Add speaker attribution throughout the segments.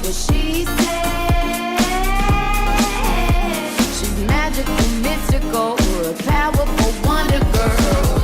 Speaker 1: What she said. She's magical, mystical, a powerful wonder girl.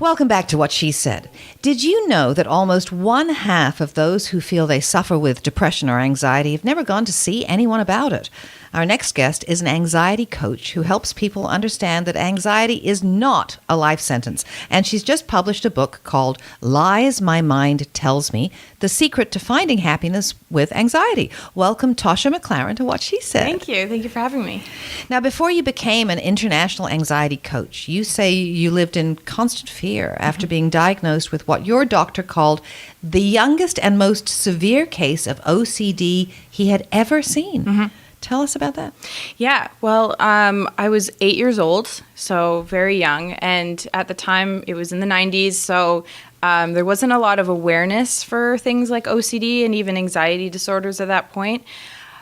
Speaker 2: Welcome back to What She Said. Did you know that almost 1/2 of those who feel they suffer with depression or anxiety have never gone to see anyone about it? Our next guest is an anxiety coach who helps people understand that anxiety is not a life sentence. And she's just published a book called Lies My Mind Tells Me, The Secret to Finding Happiness with Anxiety. Welcome, Tosha McLaren, to What She Said.
Speaker 3: Thank you. Thank you for having me.
Speaker 2: Now, before you became an international anxiety coach, you say you lived in constant fear after being diagnosed with what your doctor called the youngest and most severe case of OCD he had ever seen. Tell us about that.
Speaker 3: Yeah, well, I was 8 years old, so very young. And at the time, it was in the 90s, so there wasn't a lot of awareness for things like OCD and even anxiety disorders at that point.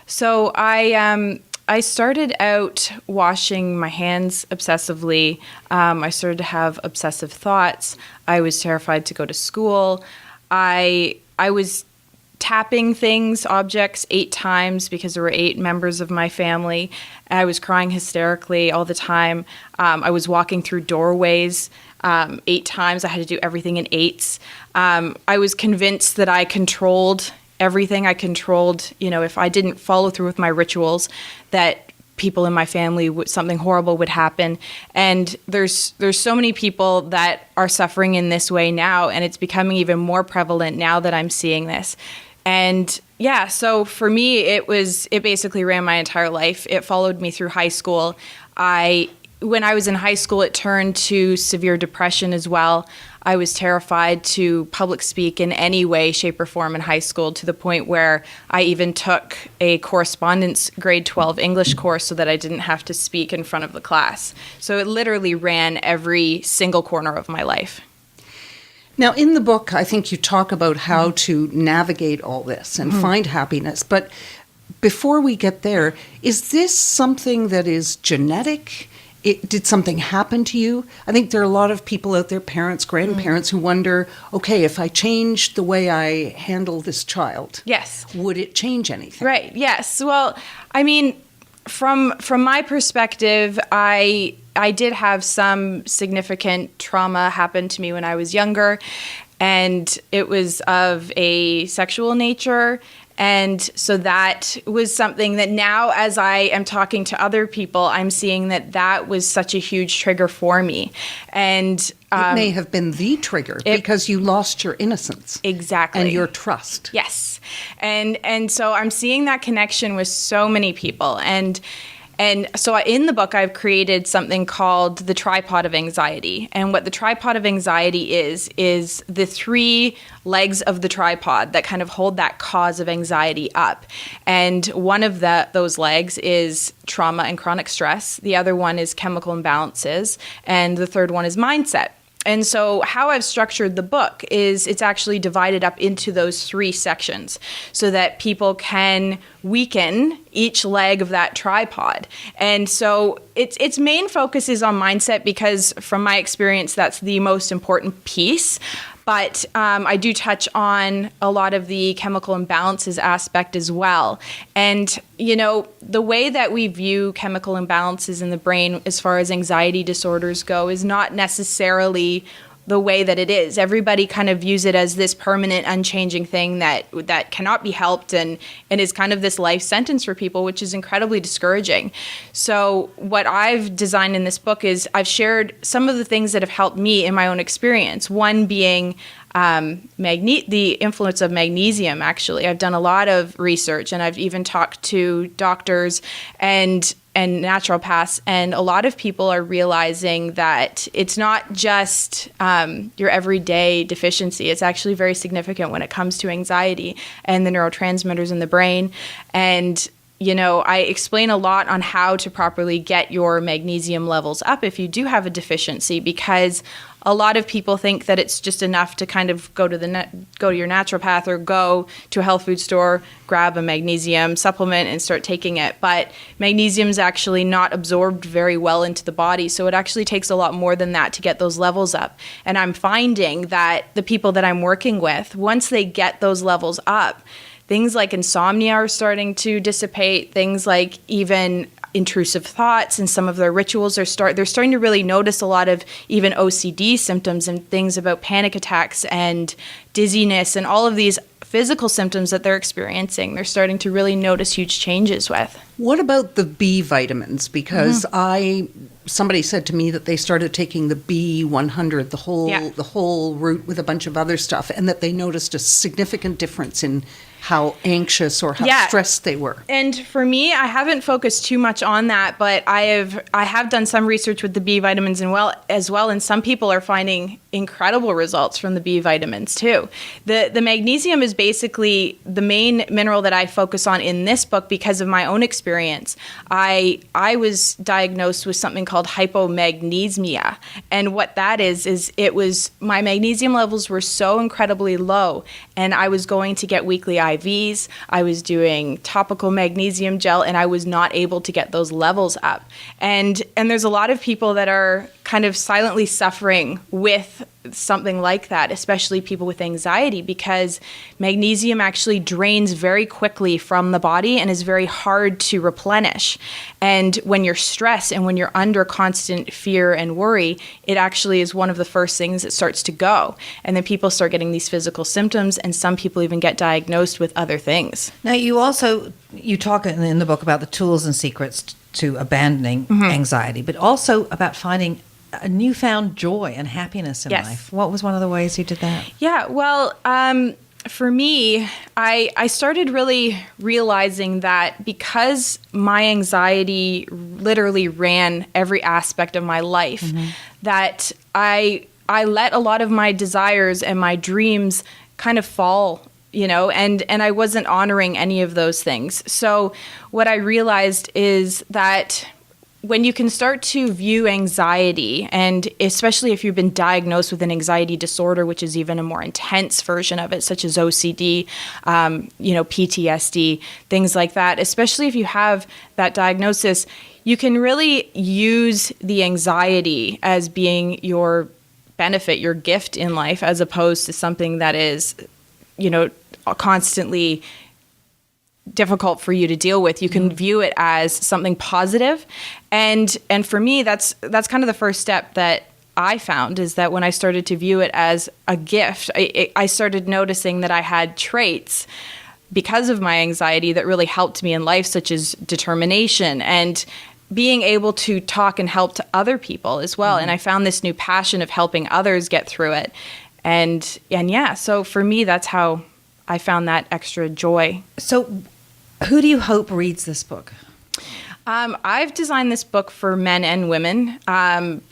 Speaker 3: So I started out washing my hands obsessively. I started to have obsessive thoughts. I was terrified to go to school. I was tapping things, objects 8 times because there were 8 members of my family. I was crying hysterically all the time. I was walking through doorways 8 times. I had to do everything in 8s. I was convinced that I controlled everything. I controlled, if I didn't follow through with my rituals, that people in my family, something horrible would happen. And there's so many people that are suffering in this way now, and it's becoming even more prevalent now that I'm seeing this. And yeah, so for me, it basically ran my entire life. It followed me through high school. When I was in high school, it turned to severe depression as well. I was terrified to public speak in any way, shape, or form in high school, to the point where I even took a correspondence grade 12 English course so that I didn't have to speak in front of the class. So it literally ran every single corner of my life.
Speaker 4: Now, in the book, I think you talk about how to navigate all this and find happiness. But before we get there, is this something that is genetic? Did something happen to you? I think there are a lot of people out there, parents, grandparents, who wonder, okay, if I change the way I handle this child,
Speaker 3: yes,
Speaker 4: would it change anything?
Speaker 3: Right, yes. Well, I mean, from my perspective, I did have some significant trauma happen to me when I was younger, and it was of a sexual nature. And so that was something that now, as I am talking to other people, I'm seeing that was such a huge trigger for me. And
Speaker 4: it may have been the trigger because you lost your innocence.
Speaker 3: Exactly.
Speaker 4: And your trust.
Speaker 3: Yes. And so I'm seeing that connection with so many people. And so in the book, I've created something called the tripod of anxiety. And what the tripod of anxiety is the 3 legs of the tripod that kind of hold that cause of anxiety up. And one of those legs is trauma and chronic stress. The other one is chemical imbalances. And the third one is mindset. And so how I've structured the book is it's actually divided up into those 3 sections so that people can weaken each leg of that tripod. And so its main focus is on mindset because from my experience, that's the most important piece. But I do touch on a lot of the chemical imbalances aspect as well. And, the way that we view chemical imbalances in the brain as far as anxiety disorders go is not necessarily the way that it is. Everybody kind of views it as this permanent, unchanging thing that cannot be helped and is kind of this life sentence for people, which is incredibly discouraging. So what I've designed in this book is I've shared some of the things that have helped me in my own experience. One being the influence of magnesium, actually. I've done a lot of research, and I've even talked to doctors and naturopaths, and a lot of people are realizing that it's not just your everyday deficiency. It's actually very significant when it comes to anxiety and the neurotransmitters in the brain. And I explain a lot on how to properly get your magnesium levels up if you do have a deficiency, because a lot of people think that it's just enough to kind of go to your naturopath or go to a health food store, grab a magnesium supplement and start taking it. But magnesium is actually not absorbed very well into the body, so it actually takes a lot more than that to get those levels up. And I'm finding that the people that I'm working with, once they get those levels up, things like insomnia are starting to dissipate, things like even intrusive thoughts and some of their rituals they're starting to really notice a lot of even OCD symptoms and things about panic attacks and dizziness and all of these physical symptoms that they're experiencing. They're starting to really notice huge changes with.
Speaker 4: What about the B vitamins? Because somebody said to me that they started taking the B100, the whole root with a bunch of other stuff, and that they noticed a significant difference in how anxious or how stressed they were.
Speaker 3: And for me, I haven't focused too much on that, but I have done some research with the B vitamins as well, and some people are finding incredible results from the B vitamins too. The magnesium is basically the main mineral that I focus on in this book because of my own experience. I was diagnosed with something called hypomagnesemia, and what that is it was my magnesium levels were so incredibly low, and I was going to get weekly IVs, I was doing topical magnesium gel, and I was not able to get those levels up. And there's a lot of people that are kind of silently suffering with something like that, especially people with anxiety, because magnesium actually drains very quickly from the body and is very hard to replenish. And when you're stressed and when you're under constant fear and worry, it actually is one of the first things that starts to go. And then people start getting these physical symptoms, and some people even get diagnosed with other things.
Speaker 2: Now, you talk in the book about the tools and secrets to abandoning anxiety, but also about finding a newfound joy and happiness in life. What was one of the ways you did that?
Speaker 3: Yeah, well, for me, I started really realizing that because my anxiety literally ran every aspect of my life, that I let a lot of my desires and my dreams kind of fall, and I wasn't honoring any of those things. So what I realized is that when you can start to view anxiety, and especially if you've been diagnosed with an anxiety disorder, which is even a more intense version of it, such as OCD, PTSD, things like that, especially if you have that diagnosis, you can really use the anxiety as being your benefit, your gift in life, as opposed to something that is, constantly difficult for you to deal with. You can view it as something positive. And for me, that's kind of the first step that I found, is that when I started to view it as a gift, I started noticing that I had traits because of my anxiety that really helped me in life, such as determination and being able to talk and help to other people as well. And I found this new passion of helping others get through it. And so for me, that's how I found that extra joy.
Speaker 2: So who do you hope reads this book?
Speaker 3: I've designed this book for men and women,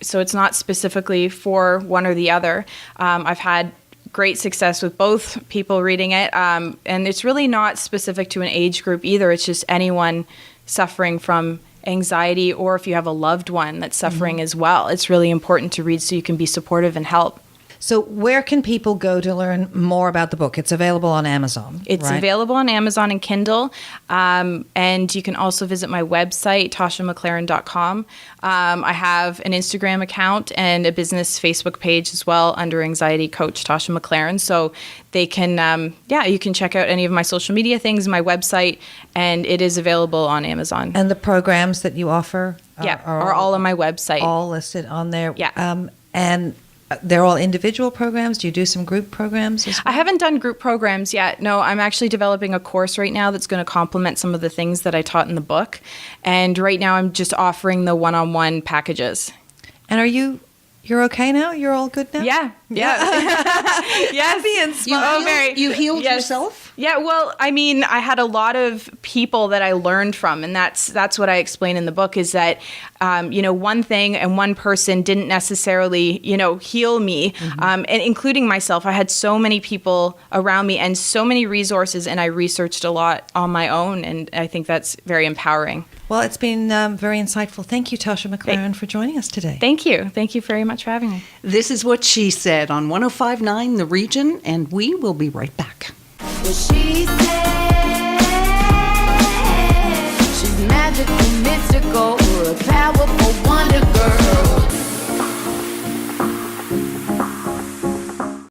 Speaker 3: so it's not specifically for one or the other. I've had great success with both people reading it, and it's really not specific to an age group either. It's just anyone suffering from anxiety, or if you have a loved one that's suffering as well. It's really important to read so you can be supportive and help.
Speaker 2: So where can people go to learn more about the book? It's available on Amazon.
Speaker 3: It's available on Amazon and Kindle. And you can also visit my website, tashamclaren.com. I have an Instagram account and a business Facebook page as well under Anxiety Coach Tasha McLaren. So they can, you can check out any of my social media things, my website, and it is available on Amazon.
Speaker 2: And the programs that you offer
Speaker 3: are all on my website.
Speaker 2: All listed on there.
Speaker 3: Yeah.
Speaker 2: And they're all individual programs? Do you do some group programs as well?
Speaker 3: I haven't done group programs yet. No, I'm actually developing a course right now that's going to complement some of the things that I taught in the book. And right now I'm just offering the one-on-one packages.
Speaker 2: And you're okay now? You're all good now?
Speaker 3: Yeah. Yeah. Yes.
Speaker 4: You healed
Speaker 3: Yes.
Speaker 4: yourself?
Speaker 3: Yeah, well, I mean, I had a lot of people that I learned from, and that's what I explain in the book is that, one thing and one person didn't necessarily, heal me, and including myself. I had so many people around me and so many resources, and I researched a lot on my own, and I think that's very empowering.
Speaker 2: Well, it's been very insightful. Thank you, Tasha McLaren, for joining us today.
Speaker 3: Thank you. Thank you very much for having me.
Speaker 4: This is what she said on 105.9 The Region, and we will be right back.
Speaker 1: Well, she said she's magical, mystical, a powerful wonder girl.